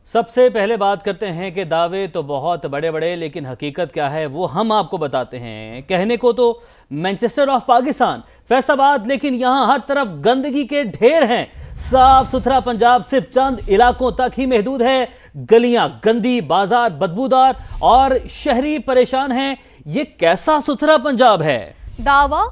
सबसे पहले बात करते हैं कि दावे तो बहुत बड़े बड़े, लेकिन हकीकत क्या है वो हम आपको बताते हैं। कहने को तो मैनचेस्टर ऑफ पाकिस्तान फैसलाबाद, लेकिन यहां हर तरफ गंदगी के ढेर हैं। साफ सुथरा पंजाब सिर्फ चंद इलाकों तक ही महदूद है। गलियां गंदी, बाजार बदबूदार और शहरी परेशान हैं। ये कैसा सुथरा पंजाब है? दावा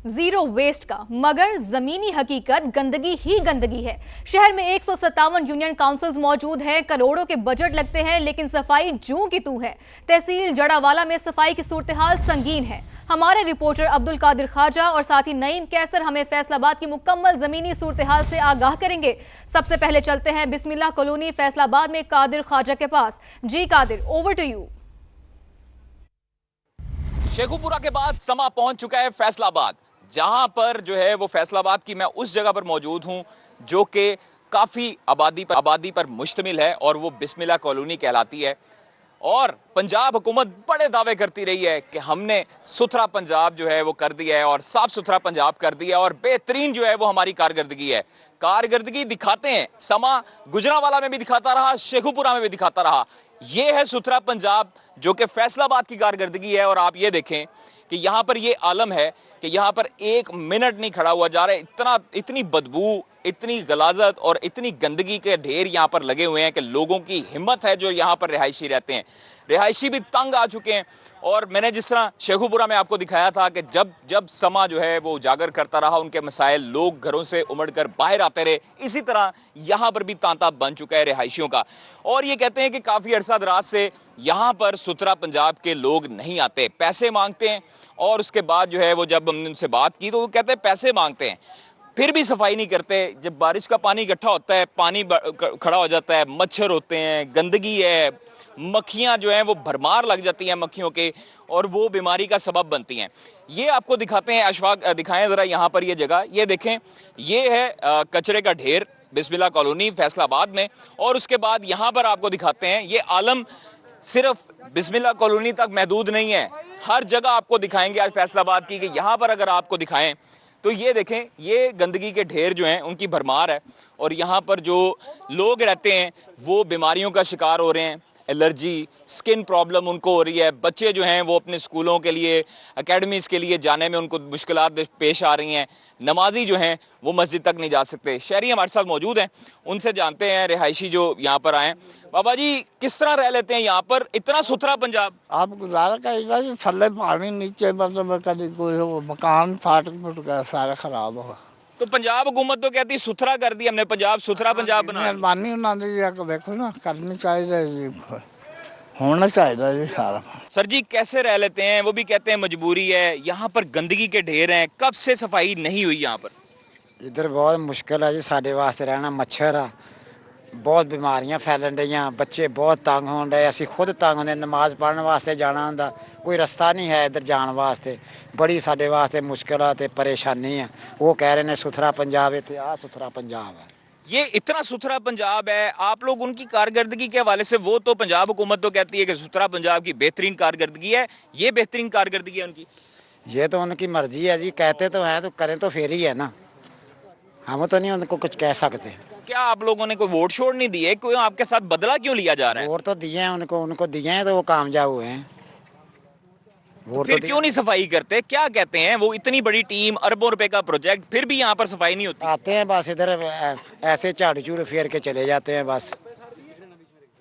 जीरो वेस्ट का, मगर जमीनी हकीकत गंदगी ही गंदगी है। शहर में 157 यूनियन काउंसिल्स मौजूद हैं, करोड़ों के बजट लगते हैं, लेकिन सफाई जूं की तू है। तहसील जड़ावाला में सफाई की सूरत हाल संगीन है। हमारे रिपोर्टर अब्दुल कादिर खाजा और साथी नईम कैसर हमें फैसलाबाद की मुकम्मल जमीनी सूरत हाल से आगाह करेंगे। सबसे पहले चलते हैं बिस्मिल्लाह कॉलोनी फैसलाबाद में कादिर खाजा के पास। जी Qadir, over to you. Sheikhupura के बाद समा पहुंच चुका है फैसलाबाद, जहां पर जो है वो फैसलाबाद की मैं उस जगह पर मौजूद हूं जो कि काफ़ी आबादी पर मुश्तमिल है और वो बिस्मिल्लाह कॉलोनी कहलाती है। और पंजाब हुकूमत बड़े दावे करती रही है कि हमने सुथरा पंजाब जो है वो कर दिया है और साफ सुथरा पंजाब कर दिया है और बेहतरीन जो है वो हमारी कारकर्दगी है। कारकर्दगी दिखाते हैं, समा गुजरांवाला में भी दिखाता रहा, शेखुपुरा में भी दिखाता रहा। ये है सुथरा पंजाब जो कि फैसलाबाद की कारकर्दगी है। और आप ये देखें कि यहाँ पर ये आलम है कि यहाँ पर एक मिनट नहीं खड़ा हुआ जा रहा है। इतनी बदबू, इतनी गलाजत और इतनी गंदगी के ढेर यहाँ पर लगे हुए हैं कि लोगों की हिम्मत है जो यहाँ पर रिहायशी रहते हैं। रिहायशी भी तंग आ चुके हैं। और मैंने जिस तरह शेखुपुरा में आपको दिखाया था कि जब समा जो है वो उजागर करता रहा उनके मसाइल, लोग घरों से उमड़कर बाहर आते रहे, इसी तरह यहाँ पर भी तांता बन चुका है रिहायशियों का। और ये कहते हैं कि काफ़ी अरसा दराज से यहाँ पर सुथरा पंजाब के लोग नहीं आते, पैसे मांगते हैं। और उसके बाद जो है वो जब हमने उनसे बात की तो वो कहते हैं पैसे मांगते हैं, फिर भी सफाई नहीं करते। जब बारिश का पानी इकट्ठा होता है, पानी खड़ा हो जाता है, मच्छर होते हैं, गंदगी है, मक्खियां जो हैं वो भरमार लग जाती हैं मक्खियों के, और वो बीमारी का सबब बनती हैं। ये आपको दिखाते हैं, अशफाक दिखाएं ज़रा यहाँ पर ये जगह, ये देखें, ये है कचरे का ढेर बिस्मिल्लाह कॉलोनी फैसलाबाद में। और उसके बाद यहाँ पर आपको दिखाते हैं, ये आलम सिर्फ बिस्मिल्लाह कॉलोनी तक महदूद नहीं है, हर जगह आपको दिखाएंगे आज फैसलाबाद की। कि यहाँ पर अगर आपको दिखाएं तो ये देखें, ये गंदगी के ढेर जो हैं उनकी भरमार है। और यहाँ पर जो लोग रहते हैं वो बीमारियों का शिकार हो रहे हैं, एलर्जी, स्किन प्रॉब्लम उनको हो रही है। बच्चे जो हैं वो अपने स्कूलों के लिए, एकेडमीज़ के लिए जाने में उनको मुश्किलात पेश आ रही हैं। नमाजी जो हैं वो मस्जिद तक नहीं जा सकते। शहरी हमारे साथ मौजूद हैं, उनसे जानते हैं, रिहायशी जो यहाँ पर आए। बाबा जी, किस तरह रह लेते हैं यहाँ पर, इतना सुथरा पंजाब? आप गुजारा करेगा जी, थल्ले पानी, नीचे मतलब कभी कोई मकान फाट गया, सारा खराब होगा। तो पंजाब हुकूमत तो कहती सुथरा कर दिया हमने, पंजाब सुथरा पंजाब बना। मेहरबानी उन्होंने जी, देखो ना, करनी चाहिए जी, होना चाहिए जी सारा। सर जी, कैसे रह लेते हैं? वो भी कहते हैं मजबूरी है। यहाँ पर गंदगी के ढेर हैं, कब से सफाई नहीं हुई यहाँ पर? इधर बहुत मुश्किल है जी साढ़े वास्ते रहना। मच्छर आ, बहुत बीमारियां फैलन रही, बच्चे बहुत तंग हो रहे, असी खुद तंग होंगे। नमाज पढ़ने वास्ते जाना होंदा, कोई रास्ता नहीं है इधर जाने वास्ते, बड़ी साढ़े वास्ते मुश्किल है, परेशानी है। वो कह रहे हैं सुथरा पंजाब है, आ सुथरा पंजाब है। ये इतना सुथरा पंजाब है, आप लोग उनकी कारकर्दगी के हवाले से, वो तो पंजाब हुकूमत तो कहती है कि सुथरा पंजाब की बेहतरीन कारकर्दगी है, ये बेहतरीन कारकर्दगी है उनकी? ये तो उनकी मर्जी है जी, कहते तो हैं तो करें तो फिर ही है ना, हम तो नहीं उनको कुछ कह सकते। क्या आप लोगों ने कोई वोट छोड़ नहीं दिए? कोई आपके साथ बदला क्यों लिया जा रहा है? वोट तो दिए हैं उनको दिए हैं तो वो कामयाब हुए हैं। फिर तो क्यों नहीं सफाई करते? क्या कहते हैं वो, इतनी बड़ी टीम, अरबों रुपए का प्रोजेक्ट, फिर भी यहाँ पर सफाई नहीं होती? आते हैं बस इधर ऐसे झाड़ू चूड़ फेर के चले जाते हैं बस,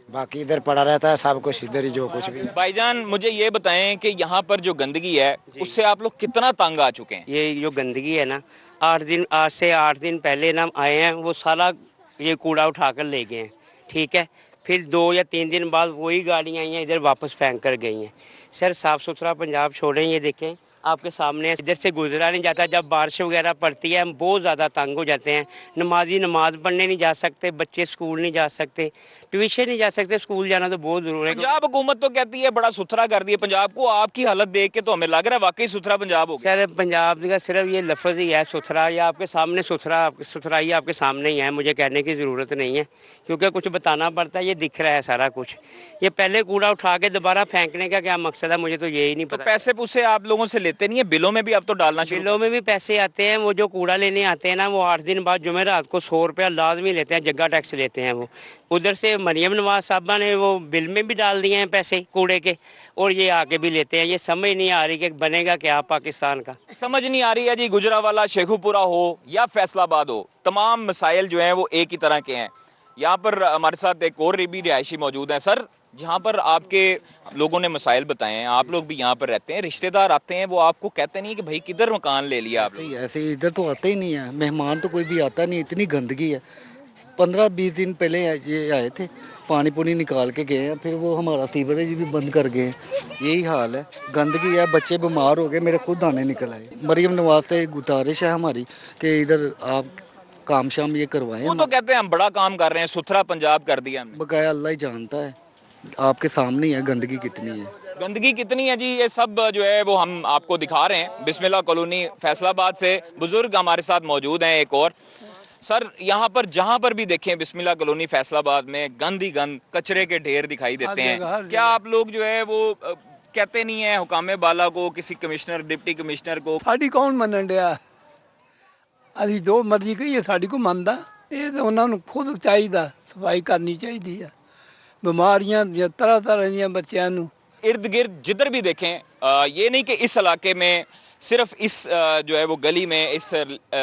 बाकी इधर पड़ा रहता है सब कुछ, इधर ही जो कुछ भी है। भाईजान, मुझे ये बताएं कि यहाँ पर जो गंदगी है उससे आप लोग कितना तंग आ चुके हैं? ये जो गंदगी है ना, आज से 8 दिन पहले ना आए हैं, वो सारा ये कूड़ा उठा कर ले गए हैं, ठीक है। फिर 2 या 3 दिन बाद वही गाड़ियाँ आई हैं, इधर वापस फेंक कर गई हैं। सर, साफ़ सुथरा पंजाब छोड़ें, ये देखें आपके सामने, इधर से गुजरा नहीं जाता। जब बारिश वगैरह पड़ती है हम बहुत ज़्यादा तंग हो जाते हैं। नमाजी नमाज पढ़ने नहीं जा सकते, बच्चे स्कूल नहीं जा सकते, ट्यूशन नहीं जा सकते, स्कूल जाना तो बहुत ज़रूरी है। पंजाब हुकूमत तो कहती है बड़ा सुथरा कर दिया पंजाब को, आपकी हालत देख के तो हमें लग रहा है वाकई सुथरा पंजाब हो गया। सर, पंजाब का सिर्फ ये लफ्ज़ ही है सुथरा, या आपके सामने सुथराई आपके सामने ही है, मुझे कहने की ज़रूरत नहीं है क्योंकि कुछ बताना पड़ता है। ये दिख रहा है सारा कुछ। ये पहले कूड़ा उठा के दोबारा फेंकने का क्या मकसद है, मुझे तो यही नहीं पता। पैसे पूसे आप लोगों से लेते नहीं है, बिलों में भी अब तो डालना शुरू। बिलों में भी पैसे आते हैं। वो जो कूड़ा लेने आते हैं ना, वो 8 दिन बाद जुमेरात को 100 रुपया लाजमी लेते हैं, जगह टैक्स लेते हैं वो। उधर से मरियम नवाज साहबा ने वो बिल में भी डाल दिए हैं पैसे कूड़े के, और ये आके भी लेते हैं। ये समझ नहीं आ रही कि बनेगा क्या पाकिस्तान का, समझ नहीं आ रही है जी। गुजरावाला, शेखुपुरा हो या फैसलाबाद हो, तमाम मसाइल जो हैं वो एक ही तरह के हैं। यहाँ पर हमारे साथ एक और भी रिहायशी मौजूद हैं। सर, जहाँ पर आपके लोगों ने मसाइल बताए हैं, आप लोग भी यहाँ पर रहते हैं, रिश्तेदार आते हैं, वो आपको कहते नहीं कि भाई किधर मकान ले लिया आप लोग? ऐसे ही इधर तो आते ही नहीं है, मेहमान तो कोई भी आता नहीं, इतनी गंदगी है। 15-20 दिन पहले ये आए थे, पानी पुनी निकाल के गए हैं, फिर वो हमारा सीवरेज भी बंद कर गए हैं। यही हाल है, गंदगी है, बच्चे बीमार हो गए, मेरे खुद दाने निकल आए। मरियम नवाज से गुजारिश है हमारी कि इधर आप काम शाम ये करवाएं। वो तो कहते हैं हम बड़ा काम कर रहे हैं, सुथरा पंजाब कर दिया हमने। बकाया अल्लाह ही जानता है, आपके सामने ही है गंदगी कितनी है। गंदगी कितनी है जी, ये सब जो है वो हम आपको दिखा रहे हैं। बिस्मिल्लाह कॉलोनी फैसलाबाद से बुजुर्ग हमारे साथ मौजूद हैं एक और। सर, यहाँ पर जहाँ पर भी देखें बिस्मिल्लाह कॉलोनी फैसलाबाद में गंद ही गंद, कचरे के ढेर दिखाई देते हैं। क्या आप लोग जो है वो कहते नहीं है हुकामे बाला को, किसी कमिश्नर, डिप्टी कमिश्नर को? ਸਾਡੀ ਕੌਣ ਮੰਨਣ ਡਿਆ? ਅਸੀਂ ਜੋ ਮਰਜ਼ੀ ਕਹੀਏ, ਸਾਡੀ ਕੋ ਮੰਨਦਾ? ਇਹ ਤਾਂ ਉਹਨਾਂ ਨੂੰ ਖੁਦ ਚਾਹੀਦਾ, ਸਫਾਈ ਕਰਨੀ ਚਾਹੀਦੀ ਆ। ਬਿਮਾਰੀਆਂ ਤਰ੍ਹਾਂ ਤਰ੍ਹਾਂ ਦੀਆਂ ਬੱਚਿਆਂ ਨੂੰ। इर्द गिर्द जिधर भी देखें, ये नहीं कि इस इलाके में सिर्फ इस जो है वो गली में, इस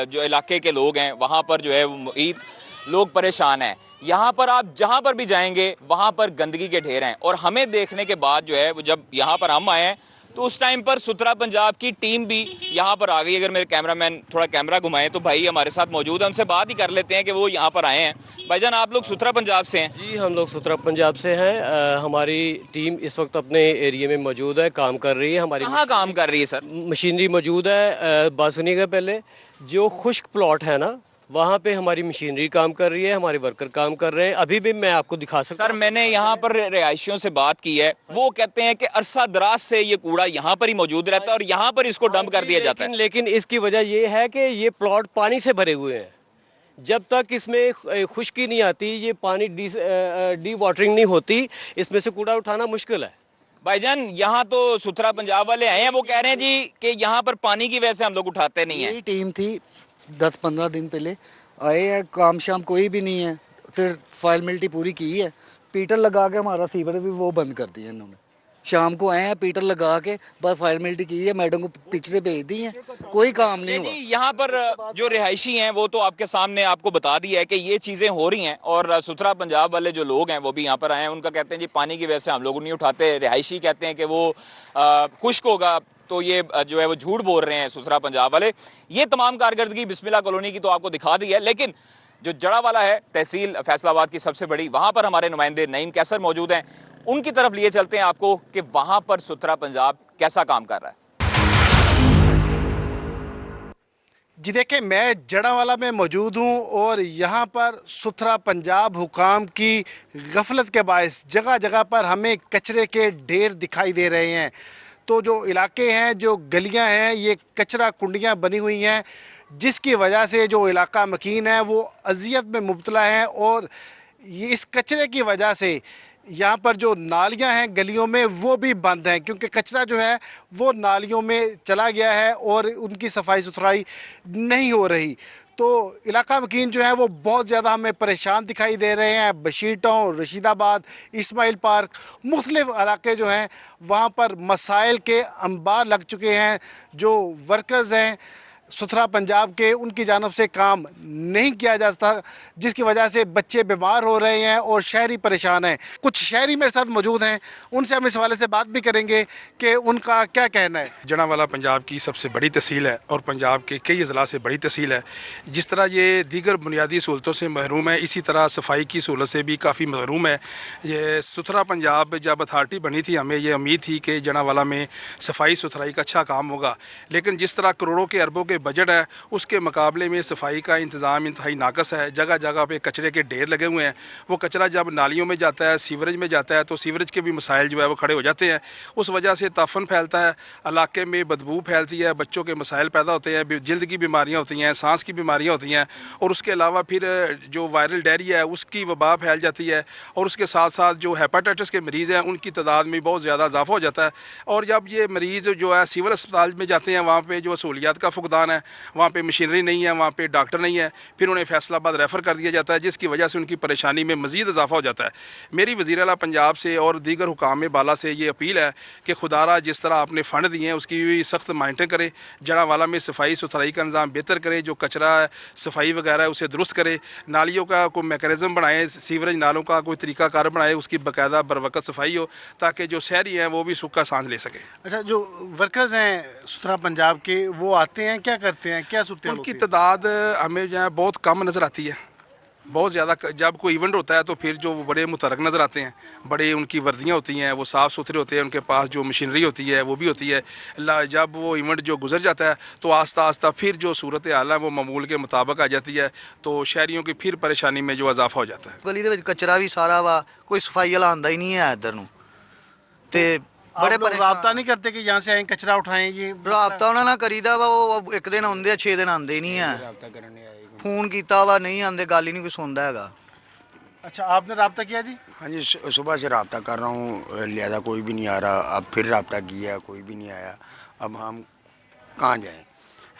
जो इलाके के लोग हैं वहाँ पर जो है वो मुहित लोग परेशान हैं। यहाँ पर आप जहाँ पर भी जाएंगे वहाँ पर गंदगी के ढेर हैं। और हमें देखने के बाद जो है वो, जब यहाँ पर हम आए हैं तो उस टाइम पर सुथरा पंजाब की टीम भी यहाँ पर आ गई। अगर मेरे कैमरामैन थोड़ा कैमरा घुमाएं तो भाई हमारे साथ मौजूद है, उनसे बात ही कर लेते हैं कि वो यहाँ पर आए हैं। भाईजान, आप लोग सुथरा पंजाब से हैं? जी, हम लोग सुथरा पंजाब से हैं। हमारी टीम इस वक्त अपने एरिया में मौजूद है, काम कर रही है। हमारी कहाँ काम कर रही है सर? मशीनरी मौजूद है। बात सुनिएगा, पहले जो खुश्क प्लॉट है ना, वहाँ पे हमारी मशीनरी काम कर रही है, हमारे वर्कर काम कर रहे हैं। अभी भी मैं आपको दिखा सकता हूँ। सर, मैंने यहाँ पर रिहायशियों से बात की है, वो कहते हैं कि अरसा दराज से ये कूड़ा यहाँ पर ही मौजूद रहता है और यहाँ पर इसको डंप कर दिया जाता है। लेकिन इसकी वजह ये है कि ये प्लॉट पानी से भरे हुए हैं। जब तक इसमें खुश्की नहीं आती, ये पानी डी वाटरिंग नहीं होती, इसमें से कूड़ा उठाना मुश्किल है। भाईजान, यहाँ तो सुथरा पंजाब वाले आए हैं, वो कह रहे हैं जी कि यहाँ पर पानी की वजह से हम लोग उठाते नहीं हैं। यही टीम थी, 10-15 दिन पहले आए हैं, काम शाम कोई भी नहीं है। फिर फॉर्मेलिटी पूरी की है, पीटर लगा के हमारा सीवर भी वो बंद कर दिया इन्होंने। शाम को आए हैं, पीटर लगा के बस फॉर्मेलिटी की है, मैडम को पिछले भेज दी है, कोई काम नहीं हुआ। यहाँ पर जो रिहायशी हैं वो तो आपके सामने आपको बता दिया है कि ये चीज़ें हो रही हैं। और सुथरा पंजाब वाले जो लोग हैं वो भी यहाँ पर आए हैं, उनका कहते हैं जी पानी की वजह से हम लोग नहीं उठाते। रिहायशी कहते हैं कि वो खुश्क होगा, तो ये जो है वो झूठ बोल रहे हैं सुथरा पंजाब वाले। ये तमाम कारकर्दगी बिस्मिल्लाह कॉलोनी की तो आपको दिखा दी है, लेकिन जो जड़ा वाला है तहसील फैसलाबाद की सबसे बड़ी, वहाँ पर हमारे नुमाइंदे नईम कैसर मौजूद हैं। उनकी तरफ लिए चलते हैं आपको कि वहाँ पर सुथरा पंजाब कैसा काम कर रहा है। जी देखें, मैं जड़ावाला में मौजूद हूँ और यहाँ पर सुथरा पंजाब हुकाम की गफलत के बायस जगह जगह पर हमें कचरे के ढेर दिखाई दे रहे हैं। तो जो इलाके हैं, जो गलियां हैं, ये कचरा कुंडियां बनी हुई हैं, जिसकी वजह से जो इलाका मकीन है वो अजियत में मुब्तला है। और ये इस कचरे की वजह से यहाँ पर जो नालियाँ हैं गलियों में वो भी बंद हैं, क्योंकि कचरा जो है वो नालियों में चला गया है और उनकी सफाई सुथराई नहीं हो रही। तो इलाका मकीन जो है वो बहुत ज़्यादा हमें परेशान दिखाई दे रहे हैं। बशीर टाउन, रशीदाबाद, इस्माइल पार्क, मुख्तलिफ इलाके जो हैं वहाँ पर मसाइल के अंबार लग चुके हैं। जो वर्कर्स हैं सुथरा पंजाब के, उनकी जानब से काम नहीं किया जाता, जिसकी वजह से बच्चे बीमार हो रहे हैं और शहरी परेशान हैं। कुछ शहरी मेरे साथ मौजूद हैं, उनसे हम इस हवाले से बात भी करेंगे कि उनका क्या कहना है। जड़ावाला पंजाब की सबसे बड़ी तहसील है और पंजाब के कई अजला से बड़ी तहसील है। जिस तरह ये दीगर बुनियादी सहूलतों से महरूम है, इसी तरह सफाई की सहूलत से भी काफ़ी महरूम है। ये सुथरा पंजाब जब अथॉरिटी बनी थी, हमें ये उम्मीद थी कि जड़ावाला में सफाई सुथराई का अच्छा काम होगा, लेकिन जिस तरह करोड़ों के अरबों के के बजट है उसके मुकाबले में सफाई का इंतज़ाम इंतहाई नाकस है। जगह जगह पे कचरे के ढेर लगे हुए हैं। वो कचरा जब नालियों में जाता है, सीवरेज में जाता है, तो सीवरेज के भी मसाइल जो है वो खड़े हो जाते हैं। उस वजह से ताफन फैलता है, इलाके में बदबू फैलती है, बच्चों के मसाइल पैदा होते हैं, जल्द की बीमारियाँ होती हैं, सांस की बीमारियाँ होती हैं, और उसके अलावा फिर जो वायरल डायरिया है उसकी वबा फैल जाती है, और उसके साथ साथ जो हेपेटाइटिस के मरीज़ हैं उनकी तादाद में बहुत ज़्यादा इजाफा हो जाता है। और जब ये मरीज़ जो है सिविल अस्पताल में जाते हैं, वहाँ पे जो सहूलियात का फुकदान है, वहाँ पे मशीनरी नहीं है, वहाँ पे डॉक्टर नहीं है, फिर उन्हें फैसलाबाद रेफ़र कर दिया जाता है, जिसकी वजह से उनकी परेशानी में मज़ीद इजाफा हो जाता है। मेरी वज़ीर आला पंजाब से और दीगर हुकाम बाला से ये अपील है कि खुदारा जिस तरह आपने फ़ंड दिए हैं उसकी भी सख्त मॉनिटरिंग करें, जड़ावाला में सफाई सुथराई का इंतज़ाम बेहतर करें, जो कचरा है सफाई वगैरह है उसे दुरुस्त करें, नालियों का कोई मैकेनिज़्म बनाएं, सीवरेज नालों का कोई तरीकाकार बनाए, उसकी बाकायदा बरवकत सफाई हो, ताकि जो शहरी हैं वो भी सूखा सांस ले सकें। अच्छा, जो वर्कर्स हैं सुथरा पंजाब के, वो आते हैं, क्या करते हैं, क्या सूरत है? उनकी तादाद हमें जो है बहुत कम नज़र आती है, बहुत ज़्यादा। जब कोई इवेंट होता है तो फिर जो बड़े मुतरक नज़र आते हैं, बड़े उनकी वर्दियाँ होती हैं, वो साफ़ सुथरे होते हैं, उनके पास जो मशीनरी होती है वो भी होती है। जब वो इवेंट जो गुजर जाता है तो आस्ता आस्ता फिर जो सूरत हाल है वो मामूल के मुताबिक आ जाती है, तो शहरियों की फिर परेशानी में जो इजाफा हो जाता है। गली दे विच कचरा भी सारा वा, कोई सफाई वाला आंदा ही नहीं है इधर नूं, ते बड़े राब्ता नहीं करते कि यहाँ से आए कचरा उठाएं? ये राब्ता उन्हां नाल करीदा वा, वो एक दिन आउंदे आ, 6 दिन आंदे नहीं है। फोन किया वा, नहीं आंदे, गल ही नहीं कोई सुनता है। अच्छा, आपने राब्ता किया जी? हाँ जी, सुबह से राब्ता कर रहा हूँ, लिहाजा कोई भी नहीं आ रहा। अब फिर राब्ता किया, कोई भी नहीं आया। अब हम कहाँ जाएं?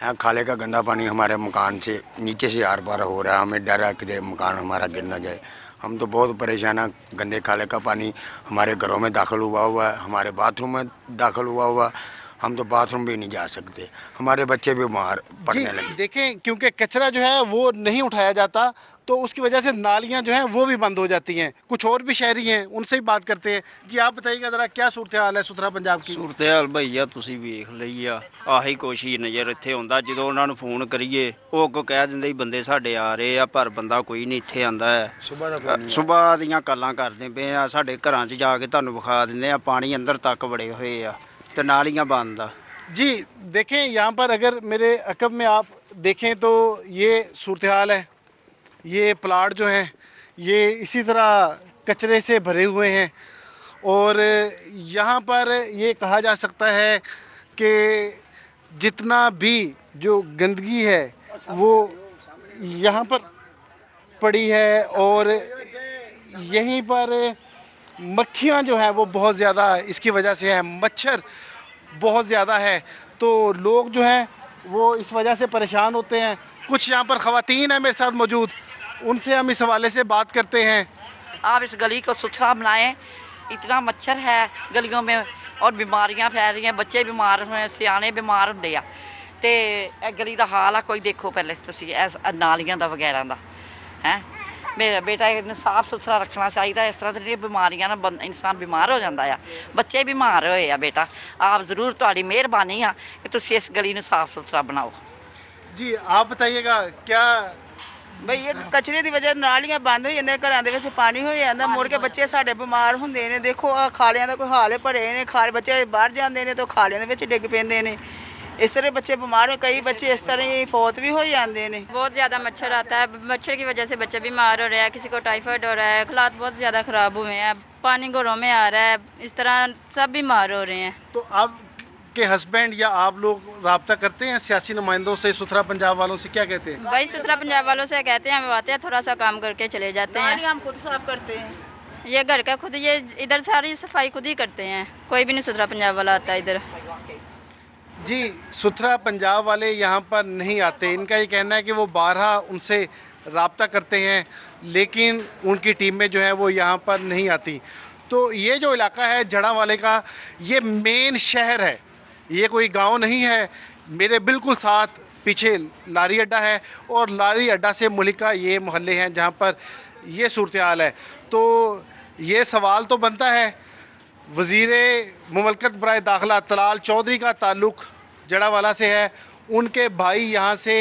यहाँ खाले का गंदा पानी हमारे मकान से नीचे से आर पार हो रहा है, हमें डर है कि मकान हमारा गिर ना जाए। हम तो बहुत परेशान हैं। गंदे खाले का पानी हमारे घरों में दाखिल हुआ है, हमारे बाथरूम में दाखिल हुआ। हम तो बाथरूम भी नहीं जा सकते, हमारे बच्चे भी बीमार पड़ने लगे। देखें, क्योंकि कचरा जो है वो नहीं उठाया जाता, तो उसकी वजह से नालियां जो हैं वो भी बंद हो जाती हैं। कुछ और भी शहरी हैं, उनसे ही बात करते हैं। जी, आप बताइएगा ज़रा, क्या सूरत हाल है सुथरा पंजाब की? सूरत हाल भैया तुसीं वेख लई आ, आही कुछ ही नज़र इत्थे आउंदा। ਜਦੋਂ ਉਹਨਾਂ ਨੂੰ ਫੋਨ ਕਰੀਏ ਉਹ ਕੋ ਕਹਿ ਦਿੰਦੇ ਬੰਦੇ ਸਾਡੇ ਆ ਰਹੇ ਆ, ਪਰ ਬੰਦਾ ਕੋਈ ਨਹੀਂ ਇੱਥੇ ਆਂਦਾ ਹੈ। ਸਵੇਰ ਦੀਆਂ ਕਾਲਾਂ ਕਰਦੇ ਪਏ ਆ, ਸਾਡੇ ਘਰਾਂ 'ਚ ਜਾ ਕੇ ਤੁਹਾਨੂੰ ਵਿਖਾ ਦਿੰਦੇ ਆ, ਪਾਣੀ ਅੰਦਰ ਤੱਕ ਵੜੇ ਹੋਏ ਆ ਤੇ ਨਾਲੀਆਂ ਬੰਦ ਆ। जी देखें, यहाँ पर अगर मेरे अकब में आप देखें तो ये सूरत हाल है। ये प्लाट जो हैं ये इसी तरह कचरे से भरे हुए हैं, और यहाँ पर ये कहा जा सकता है कि जितना भी जो गंदगी है वो यहाँ पर पड़ी है, और यहीं पर मक्खियाँ जो हैं वो बहुत ज़्यादा इसकी वजह से है, मच्छर बहुत ज़्यादा है, तो लोग जो हैं वो इस वजह से परेशान होते हैं। कुछ यहाँ पर ख़वातीन हैं मेरे साथ मौजूद, उनसे हम इस हवाले से बात करते हैं। आप इस गली को सुथरा बनाएं, इतना मच्छर है गलियों में और बीमारियां फैल रही हैं, बच्चे बीमार हुए, सियाने बीमार होंदे आ, ते गली का हाल आ कोई देखो पहले तुसीं नालियां दा वगैरह दा है। मेरा बेटा इन्हें साफ सुथरा रखना चाहिए, इस तरह से बीमारियां ना इंसान बीमार हो जाता है, बच्चे बीमार होए आ। बेटा आप ज़रूर, तुहाड़ी मेहरबानी आ कि तुसीं इस गली नूं साफ सुथरा बनाओ। जी, आप बताइएगा क्या? ਬਈ ਇਹ ਕਚਰੇ ਦੀ ਵਜ੍ਹਾ ਨਾਲੀਆਂ ਬੰਦ ਹੋ ਜਾਂਦੀਆਂ, ਘਰਾਂ ਦੇ ਵਿੱਚ ਪਾਣੀ ਹੋ ਜਾਂਦਾ, ਮੁੜ ਕੇ ਬੱਚੇ ਸਾਡੇ ਬਿਮਾਰ ਹੁੰਦੇ ਨੇ। ਦੇਖੋ ਆ ਖਾਲਿਆਂ ਦਾ ਕੋਈ ਹਾਲ ਹੈ, ਭਰੇ ਨੇ ਖਾਲੇ, ਬੱਚੇ ਬਾਹਰ ਜਾਂਦੇ ਨੇ ਤਾਂ ਖਾਲਿਆਂ ਦੇ ਵਿੱਚ ਡਿੱਗ ਪੈਂਦੇ ਨੇ। इस तरह बच्चे बीमार हो, कई बच्चे इस तरह ही फौत भी हो जाते हैं। बहुत ज़्यादा मच्छर आता है, मच्छर की वजह से बच्चे बीमार हो रहे हैं, किसी को टाइफाइड हो रहा है, हालात बहुत ज़्यादा ख़राब हुए हैं, पानी घरों में आ रहा है, इस तरह सब बीमार हो रहे हैं। तो आप के हस्बैंड या आप लोग राब्ता करते हैं सियासी नुमाइंदों से, सुथरा पंजाब वालों से, क्या कहते हैं? भाई सुथरा पंजाब वालों से कहते हैं, हम आते हैं थोड़ा सा काम करके चले जाते हैं। हम खुद साफ करते हैं, ये घर का खुद, ये इधर सारी सफाई खुद ही करते हैं, कोई भी नहीं सुथरा पंजाब वाला आता है इधर। जी, सुथरा पंजाब वाले यहाँ पर नहीं आते। इनका ये कहना है कि वो 12 उनसे राब्ता करते हैं, लेकिन उनकी टीम में जो है वो यहाँ पर नहीं आती। तो ये जो इलाका है जड़ावाले का, ये मेन शहर है, ये कोई गांव नहीं है। मेरे बिल्कुल साथ पीछे लारी अड्डा है, और लारी अड्डा से मुलिका ये मोहल्ले हैं जहाँ पर ये सूरत हाल है। तो ये सवाल तो बनता है, वज़ीर मुमलकत बराए दाखिला तलाल चौधरी का ताल्लुक़ जड़ावाला से है, उनके भाई यहाँ से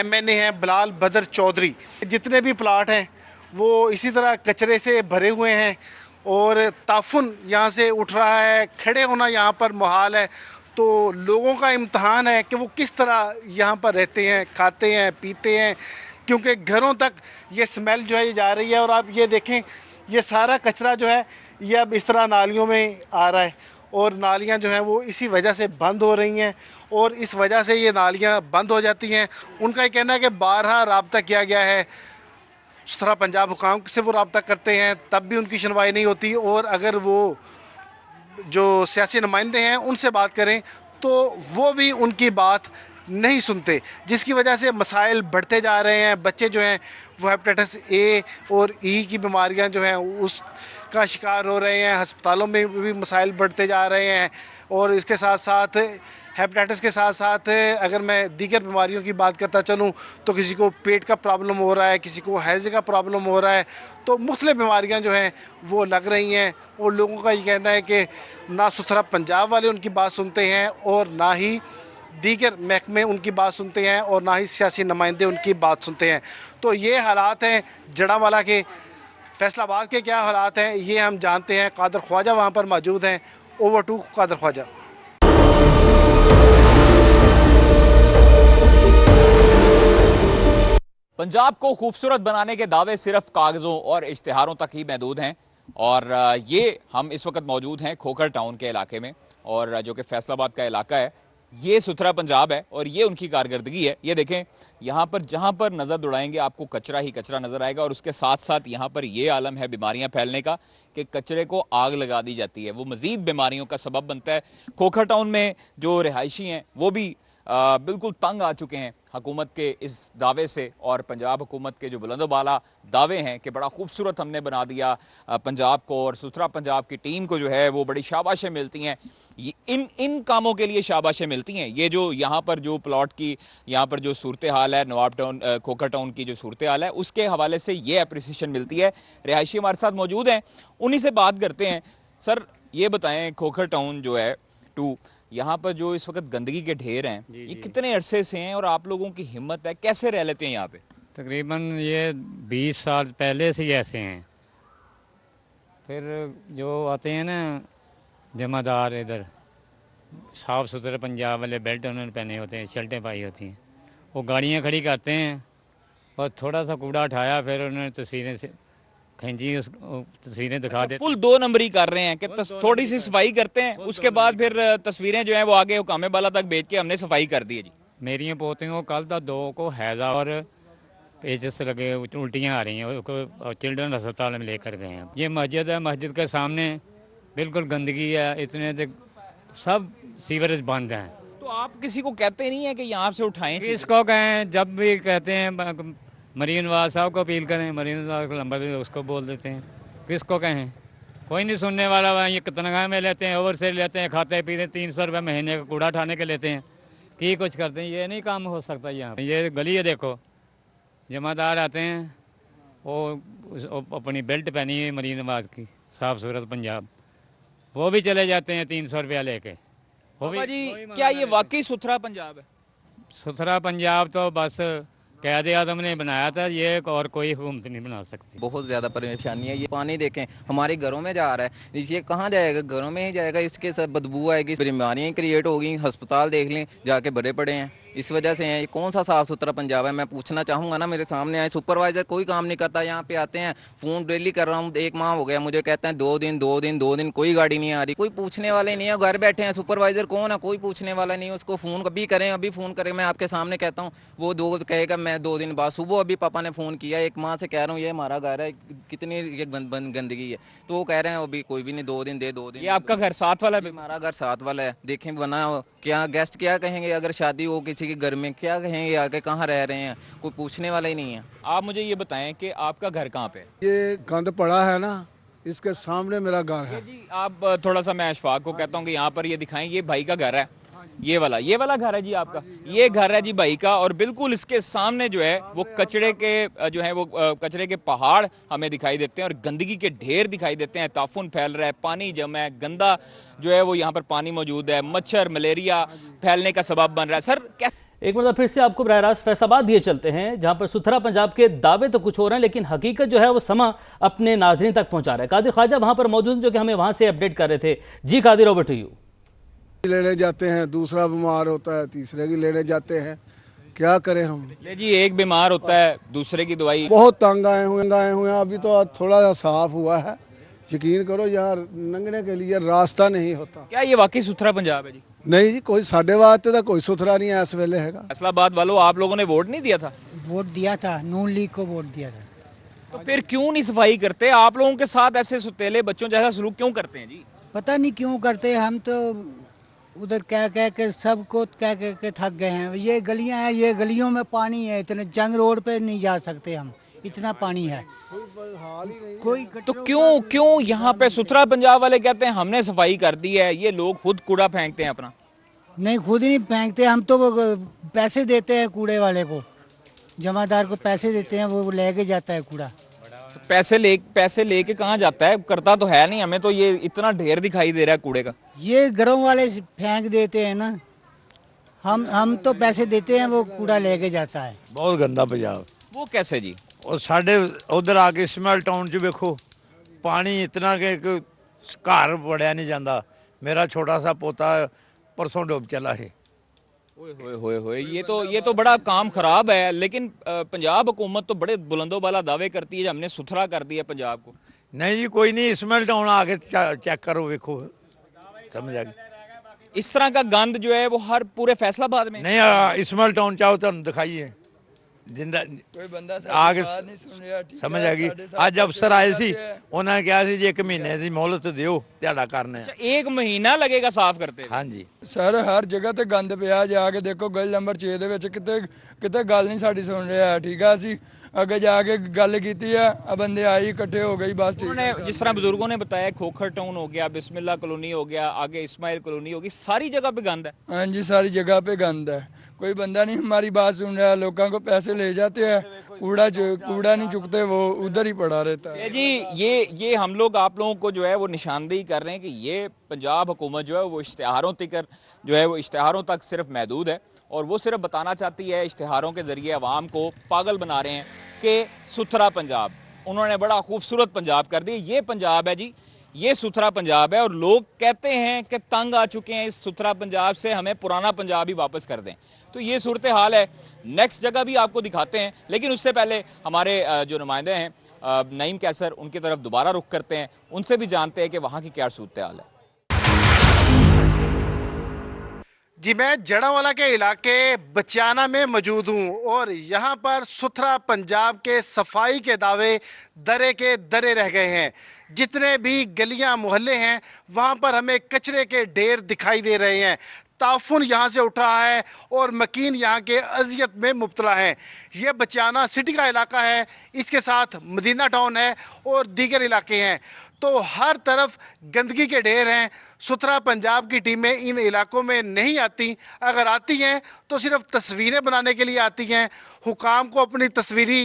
MNA हैं बिलाल बदर चौधरी। जितने भी प्लाट हैं वो इसी तरह कचरे से भरे हुए हैं, और ताफुन यहाँ से उठ रहा है, खड़े होना यहाँ पर मुहाल है। तो लोगों का इम्तहान है कि वो किस तरह यहाँ पर रहते हैं, खाते हैं, पीते हैं, क्योंकि घरों तक ये स्मेल जो है ये जा रही है। और आप ये देखें, ये सारा कचरा जो है ये अब इस तरह नालियों में आ रहा है और नालियाँ जो हैं वो इसी वजह से बंद हो रही हैं। और इस वजह से ये नालियाँ बंद हो जाती हैं। उनका ये कहना है कि बारहा रब्ता किया गया है, सुथरा पंजाब हुकाम से वो रब्ता करते हैं, तब भी उनकी सुनवाई नहीं होती। और अगर वो जो सियासी नुमाइंदे हैं उनसे बात करें तो वो भी उनकी बात नहीं सुनते, जिसकी वजह से मसाइल बढ़ते जा रहे हैं। बच्चे जो हैं वो हेपेटाइटिस ए और ई की बीमारियां जो हैं उसका शिकार हो रहे हैं। अस्पतालों में भी मसाइल बढ़ते जा रहे हैं। और इसके साथ साथ हेपेटाइटिस के साथ साथ अगर मैं दीगर बीमारियों की बात करता चलूँ तो किसी को पेट का प्रॉब्लम हो रहा है, किसी को हैज़े का प्रॉब्लम हो रहा है। तो मुख्तलिफ बीमारियां जो हैं वो लग रही हैं। और लोगों का ये कहना है कि ना सुथरा पंजाब वाले उनकी बात सुनते हैं और ना ही दीगर महकमे उनकी बात सुनते हैं और ना ही सियासी नुमाइंदे उनकी बात सुनते हैं। तो ये हालात हैं जड़ावाला के। फैसलाबाद के क्या हालात हैं ये हम जानते हैं। कादर ख्वाजा वहाँ पर मौजूद हैं। Over to Qadir Khawaja. पंजाब को खूबसूरत बनाने के दावे सिर्फ कागजों और इश्तिहारों तक ही महदूद हैं। और ये हम इस वक्त मौजूद हैं खोखर टाउन के इलाके में, और जो कि फैसलाबाद का इलाका है। ये सुथरा पंजाब है और ये उनकी कारकर्दगी है। ये देखें, यहाँ पर जहाँ पर नज़र दौड़ाएंगे आपको कचरा ही कचरा नज़र आएगा। और उसके साथ साथ यहाँ पर ये आलम है बीमारियाँ फैलने का कि कचरे को आग लगा दी जाती है, वो मज़ीद बीमारियों का सबब बनता है। खोखर टाउन में जो रिहायशी हैं वो भी बिल्कुल तंग आ चुके हैं हुकूमत के इस दावे से। और पंजाब हुकूमत के जो बुलंदोबाला दावे हैं कि बड़ा खूबसूरत हमने बना दिया पंजाब को, और सुथरा पंजाब की टीम को जो है वो बड़ी शाबाशें मिलती हैं। इन कामों के लिए शाबाशें मिलती हैं। ये जो यहाँ पर जो प्लॉट की यहाँ पर जो सूरत हाल है, नवाब टाउन खोखर टाउन की जो सूरत हाल है, उसके हवाले से ये अप्रिसिएशन मिलती है। रिहायशी हमारे साथ मौजूद हैं, उन्हीं से बात करते हैं। सर ये बताएं, खोखर टाउन जो है टू, यहाँ पर जो इस वक्त गंदगी के ढेर हैं, ये कितने अरसे से हैं और आप लोगों की हिम्मत है, कैसे रह लेते हैं यहाँ पे? तकरीबन ये 20 साल पहले से ही ऐसे हैं। फिर जो आते हैं ना जमादार, इधर साफ़ सुथरे पंजाब वाले बेल्ट उन्होंने पहने होते हैं, शर्टें पाई होती हैं, वो गाड़ियाँ खड़ी करते हैं और थोड़ा सा कूड़ा उठाया, फिर उन्होंने तस्वीरें से खींची, उस तस्वीरें दिखा देते। फुल 2 नंबरी कर रहे हैं कि थोड़ी सी सफाई करते हैं, उसके बाद फिर तस्वीरें जो हैं वो आगे हुकामे बाला तक भेज के हमने सफाई कर दी है जी। मेरी पोतियों कल तक 2 को हैज़ा और पेचस लगे, उल्टियाँ आ रही हैं, उसको चिल्ड्रन अस्पताल में लेकर गए हैं। ये मस्जिद है, मस्जिद के सामने बिल्कुल गंदगी है, इतने सब सीवरेज बंद हैं। तो आप किसी को कहते नहीं है कि यहाँ से उठाएं? किसको कहें? जब भी कहते हैं मरीन नवाज साहब को अपील करें, मरीन नवाज को नंबर दे, उसको बोल देते हैं। किसको कहें? कोई नहीं सुनने वाला। ये तनख्वाह में लेते हैं, ओवर से लेते हैं, खाते पीते 300 रुपये महीने का कूड़ा उठाने के लेते हैं, कि कुछ करते हैं। ये नहीं काम हो सकता यहाँ। ये गली है, देखो जमादार आते हैं, वो अपनी बेल्ट पहनी है मरीन नवाज की, साफ सूरत पंजाब, वो भी चले जाते हैं 300 रुपया लेके। वो भी जी क्या ये वाकई सुथरा पंजाब है? सुथरा पंजाब तो बस क़यादे आज़म ने बनाया था, ये और कोई हुकूमत नहीं बना सकती। बहुत ज़्यादा परेशानी है। ये पानी देखें हमारे घरों में जा रहा है, ये कहाँ जाएगा? घरों में ही जाएगा। इसके साथ बदबू आएगी, बीमारियाँ क्रिएट होगी। अस्पताल देख लें जाके बड़े पड़े हैं, इस वजह से हैं। ये कौन सा साफ़ सुथरा पंजाब है? मैं पूछना चाहूँगा ना, मेरे सामने आए सुपरवाइज़र कोई काम नहीं करता। यहाँ पे आते हैं, फ़ोन डेली कर रहा हूँ, 1 माह हो गया, मुझे कहते हैं 2 दिन कोई गाड़ी नहीं आ रही, कोई पूछने वाले नहीं है। घर बैठे हैं, सुपरवाइज़र कौन है? कोई पूछने वाला नहीं है। उसको फ़ोन कभी करें, अभी फ़ोन करें, मैं आपके सामने कहता हूँ, वो 2 कहेगा मैं 2 दिन बाद। सुबह अभी पापा ने फ़ोन किया, 1 माह से कह रहा हूँ ये हमारा घर है, कितनी ये गंदगी है, तो वो कह रहे हैं अभी कोई भी नहीं, 2 दिन दे, 2 दिन। ये आपका घर साथ वाला है? हमारा घर साथ वाला है। देखें बना क्या, गेस्ट क्या कहेंगे? अगर शादी हो किसी के घर में, क्या कहेंगे आके? कहाँ रह रहे हैं? कोई पूछने वाला ही नहीं है। आप मुझे ये बताएं कि आपका घर कहाँ पे? ये गंद पड़ा है ना, इसके सामने मेरा घर है जी। आप थोड़ा सा, मैं अशफाक को कहता हूँ कि यहाँ पर ये दिखाएं, ये भाई का घर है, ये वाला घर है जी आपका, ये घर है जी भाई का। और बिल्कुल इसके सामने जो है वो कचरे के जो है वो कचरे के पहाड़ हमें दिखाई देते हैं और गंदगी के ढेर दिखाई देते हैं। ताफुन फैल रहा है, पानी जमा है, गंदा जो है वो यहाँ पर पानी मौजूद है, मच्छर मलेरिया फैलने का सबब बन रहा है। सर क्या एक मतलब फिर से आपको बराह रास्त फैसलाबाद दिए चलते हैं, जहां पर सुथरा पंजाब के दावे तो कुछ हो रहे हैं, लेकिन हकीकत जो है वो समा अपने नाजरीन तक पहुंचा रहा है। कादिर ख्वाजा वहां पर मौजूद जो कि हमें वहां से अपडेट कर रहे थे। जी कादिर, ओवर टू यू। लेने जाते हैं, दूसरा बीमार होता है, तीसरे की लेने जाते हैं, क्या करें हम। ले जी, एक बीमार होता है दूसरे की दवाई। बहुत तंग आए हुए हैं। अभी तो थोड़ा सा साफ हुआ है, यकीन करो यहाँ लंघने के लिए रास्ता नहीं होता। क्या ये वाकई सुथरा पंजाब है जी? नहीं जी, कोई साढ़े वास्ते तो कोई सुथरा नहीं है इस वेले है। फैसलाबाद वालों, आप लोगों ने वोट नहीं दिया था? वोट दिया था, नून लीग को वोट दिया था। तो फिर क्यों नहीं सफाई करते? आप लोगों के साथ ऐसे सुतेले बच्चों जैसा सलूक क्यों करते हैं जी? पता नहीं क्यों करते, हम तो उधर कह के सबको कह के थक गए हैं। ये गलियां हैं, ये गलियों में पानी है, इतने जंग रोड पे नहीं जा सकते हम, इतना पानी है। कोई तो क्यों यहाँ पे सुथरा पंजाब वाले कहते हैं हमने सफाई कर दी है, ये लोग खुद कूड़ा फेंकते हैं अपना? नहीं, खुद ही नहीं फेंकते, हम तो वो पैसे देते हैं कूड़े वाले को, जमादार को पैसे देते हैं, वो लेके जाता है कूड़ा। पैसे लेके कहाँ जाता है? करता तो है नहीं। हमें तो ये इतना ढेर दिखाई दे रहा है कूड़े का। ये घरों वाले फेंक देते हैं ना, हम तो पैसे देते हैं, वो कूड़ा लेके जाता है। बहुत गंदा पंजाब। वो कैसे जी? और साढ़े उधर आके स्मैल टाउन च देखो, पानी इतना कि घर बड़िया नहीं जाता। मेरा छोटा सा पोता परसों डूब चला है। ओए ये तो बड़ा काम खराब है। लेकिन पंजाब हुकूमत तो बड़े बुलंदों वाला दावे करती है हमने सुथरा कर दिया पंजाब को। नहीं जी, कोई नहीं, स्मैल टाउन आके चेक करो, देखो, समझ आ गई। इस तरह का गंद जो है वो हर पूरे फैसलाबाद में नहीं। स्मैल टाउन चाहो तो दिखाइए, जिंदा कोई बंदा आगे समझ आ गई। ਅੱਜ ਅਫਸਰ ਆਏ ਸੀ, ਉਹਨਾਂ ਨੇ ਕਿਹਾ ਸੀ ਜੀ 1 ਮਹੀਨੇ ਦੀ ਮੌਲਤ ਦਿਓ, ਤੁਹਾਡਾ ਕਰਨਾ ਹੈ। 1 ਮਹੀਨਾ लगेगा साफ करते? ਹਾਂਜੀ ਸਰ, ਹਰ ਜਗ੍ਹਾ ਤੇ ਗੰਦ ਪਿਆ। ਜਾ ਕੇ ਦੇਖੋ ਗਲੀ ਨੰਬਰ 6 ਦੇ ਵਿੱਚ ਕਿਤੇ ਗੱਲ ਨਹੀਂ ਸਾਡੀ ਸੁਣ ਰਿਹਾ। ਠੀਕ ਆ, ਅਸੀਂ ਅੱਗੇ ਜਾ ਕੇ ਗੱਲ ਕੀਤੀ ਆ, ਬੰਦੇ ਆਏ ਇਕੱਠੇ हो गए बस। ठीक है, जिस तरह बुजुर्गों ने बताया, खोखर टाउन हो गया, बिस्मिल्लाह कॉलोनी हो गया, आगे इस्माइल कॉलोनी होगी, सारी जगह पे गंद है। हाँ जी, सारी जगह पे गंद है। कोई बंदा नहीं हमारी बात सुन रहा। लोगों को पैसे ले जाते हैं, कूड़ा नहीं चुकते, वो उधर ही पड़ा रहता है। जी, ये हम लोग आप लोगों को जो है वो निशानदेही कर रहे हैं कि ये पंजाब हुकूमत जो है वो इश्तिहारों तक सिर्फ महदूद है, और वो सिर्फ बताना चाहती है, इश्तिहारों के ज़रिए आवाम को पागल बना रहे हैं कि सुथरा पंजाब। उन्होंने बड़ा खूबसूरत पंजाब कर दिया। ये पंजाब है जी, ये सुथरा पंजाब है, और लोग कहते हैं कि तंग आ चुके हैं इस सुथरा पंजाब से, हमें पुराना पंजाब ही वापस कर दें। तो ये सूरत हाल है। नेक्स्ट जगह भी आपको दिखाते हैं, लेकिन उससे पहले हमारे जो नुमाइंदे हैं नईम कैसर, उनकी तरफ दोबारा रुख करते हैं, उनसे भी जानते हैं कि वहाँ की क्या सूरत हाल है। जी, मैं जड़ावाला के इलाके बचियाना में मौजूद हूँ, और यहाँ पर सुथरा पंजाब के सफाई के दावे दरे के दरे रह गए हैं। जितने भी गलियाँ मोहल्ले हैं वहाँ पर हमें कचरे के ढेर दिखाई दे रहे हैं। ताफुन यहाँ से उठ रहा है और मकीन यहाँ के अजियत में मुब्तला हैं। यह बचियाना सिटी का इलाका है, इसके साथ मदीना टाउन है और दीगर इलाके हैं। तो हर तरफ गंदगी के ढेर हैं। सुथरा पंजाब की टीमें इन इलाकों में नहीं आती, अगर आती हैं तो सिर्फ तस्वीरें बनाने के लिए आती हैं। हुकाम को अपनी तस्वीरी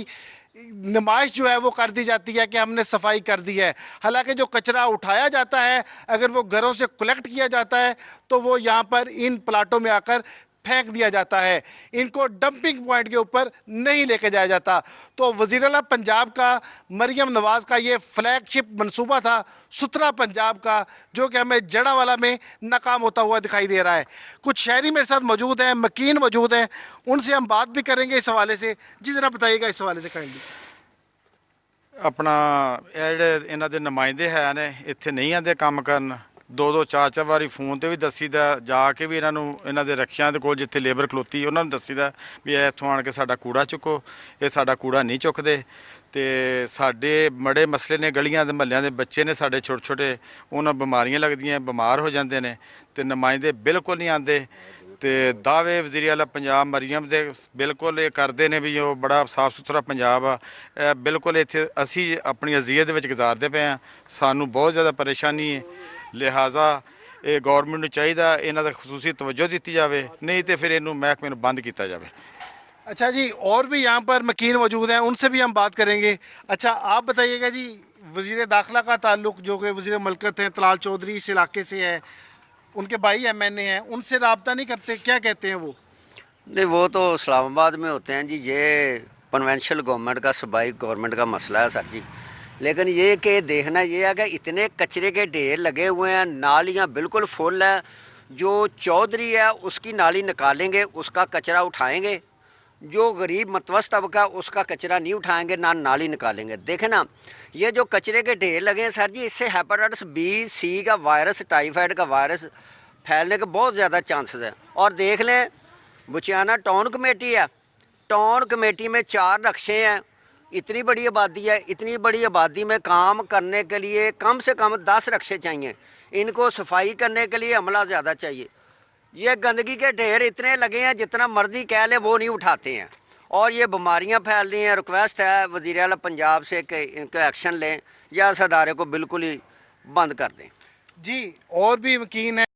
नुमाइश जो है वो कर दी जाती है कि हमने सफाई कर दी है। हालांकि जो कचरा उठाया जाता है, अगर वो घरों से कलेक्ट किया जाता है तो वो यहाँ पर इन प्लाटों में आकर फेंक दिया जाता है। इनको डंपिंग पॉइंट के ऊपर नहीं लेके जाया जाता। तो वज़ीर आला पंजाब का, मरियम नवाज का ये फ्लैगशिप मंसूबा था सुथरा पंजाब का, जो कि हमें जड़ावाला में नाकाम होता हुआ दिखाई दे रहा है। कुछ शहरी मेरे साथ मौजूद हैं, मकीन मौजूद हैं, उनसे हम बात भी करेंगे इस हवाले से। जी, जरा बताइएगा इस हवाले से काइंडली। अपना ਜਿਹੜੇ ਇਹਨਾਂ ਦੇ ਨੁਮਾਇੰਦੇ ਹੈ ਨੇ ਇੱਥੇ ਨਹੀਂ ਆਉਂਦੇ ਕੰਮ ਕਰਨ। 2-2 4-4 ਵਾਰੀ ਫੋਨ ਤੇ ਵੀ ਦੱਸੀਦਾ, ਜਾ ਕੇ ਵੀ ਇਹਨਾਂ ਦੇ ਰੱਖਿਆਂ ਦੇ ਕੋਲ ਜਿੱਥੇ ਲੇਬਰ ਖਲੋਤੀ ਉਹਨਾਂ ਨੂੰ ਦੱਸੀਦਾ ਵੀ ਇੱਥੋਂ ਆਣ ਕੇ ਸਾਡਾ ਕੂੜਾ ਚੁੱਕੋ। ਇਹ ਸਾਡਾ ਕੂੜਾ ਨਹੀਂ ਚੁੱਕਦੇ। ਤੇ ਸਾਡੇ ਬੜੇ ਮਸਲੇ ਨੇ, ਗਲੀਆਂ ਦੇ ਮਹੱਲਿਆਂ ਦੇ ਬੱਚੇ ਨੇ ਸਾਡੇ ਛੋਟੇ ਛੋਟੇ, ਉਹਨਾਂ ਬਿਮਾਰੀਆਂ ਲੱਗਦੀਆਂ, ਬਿਮਾਰ ਹੋ ਜਾਂਦੇ ਨੇ, ਤੇ ਨੁਮਾਇੰਦੇ ਬਿਲਕੁਲ ਨਹੀਂ ਆਉਂਦੇ। ਤੇ ਦਾਅਵੇ ਵਜ਼ੀਰ ਆਲਾ ਪੰਜਾਬ ਮਰੀਮ ਦੇ ਬਿਲਕੁਲ ਇਹ ਕਰਦੇ ਨੇ ਵੀ ਉਹ ਬੜਾ ਸਾਫ ਸੁਥਰਾ ਪੰਜਾਬ ਆ। ਬਿਲਕੁਲ ਇੱਥੇ ਅਸੀਂ ਆਪਣੀ ਅਜ਼ੀਅਤ ਦੇ ਵਿੱਚ ਗੁਜ਼ਾਰਦੇ ਪਏ ਹਾਂ। ਸਾਨੂੰ ਬਹੁਤ ਜ਼ਿਆਦਾ ਪਰੇਸ਼ਾਨੀ ਹੈ। लिहाजा ये गौरमेंट ਨੂੰ ਚਾਹੀਦਾ ਇਹਨਾਂ ਦਾ ਖਸੂਸੀ ਤਵੱਜੋ ਦਿੱਤੀ ਜਾਵੇ, नहीं तो फिर ਇਹਨੂੰ महकमे ਨੂੰ बंद किया जाए। अच्छा जी, और भी यहाँ पर मकीन मौजूद हैं, उनसे भी हम बात करेंगे। अच्छा, आप बताइएगा जी, वज़ीर दाखिला का ताल्लुक जो कि वज़ीर मलकत हैं तलाल चौधरी इस इलाके से है, उनके भाई MNA हैं, उनसे रब्ता नहीं करते? क्या कहते हैं वो? नहीं, वो तो इस्लामाबाद में होते हैं जी। ये कन्वेंशनल गवर्नमेंट का, सूबाई गवर्नमेंट का मसला है सर जी। लेकिन ये कि देखना ये है कि इतने कचरे के ढेर लगे हुए हैं, नालियाँ बिल्कुल फुल हैं, जो चौधरी है उसकी नाली निकालेंगे, उसका कचरा उठाएंगे, जो गरीब मतवस्त तबका उसका कचरा नहीं उठाएंगे, ना नाली निकालेंगे। देखें ना, ये जो कचरे के ढेर लगे हैं सर जी, इससे हेपेटाइटिस बी, सी का वायरस, टाइफाइड का वायरस फैलने के बहुत ज़्यादा चांसेस हैं। और देख लें, बुचियाना टाउन कमेटी है, टाउन कमेटी में 4 रक्शे हैं, इतनी बड़ी आबादी है, इतनी बड़ी आबादी में काम करने के लिए कम से कम 10 रक्शे चाहिए। इनको सफाई करने के लिए अमला ज़्यादा चाहिए। ये गंदगी के ढेर इतने लगे हैं, जितना मर्जी कह ले वो नहीं उठाते हैं, और ये बीमारियां फैल रही हैं। रिक्वेस्ट है वज़ीर आला पंजाब से कि इनको एक्शन लें या इस अदारे को बिल्कुल ही बंद कर दें। जी, और भी यकीन है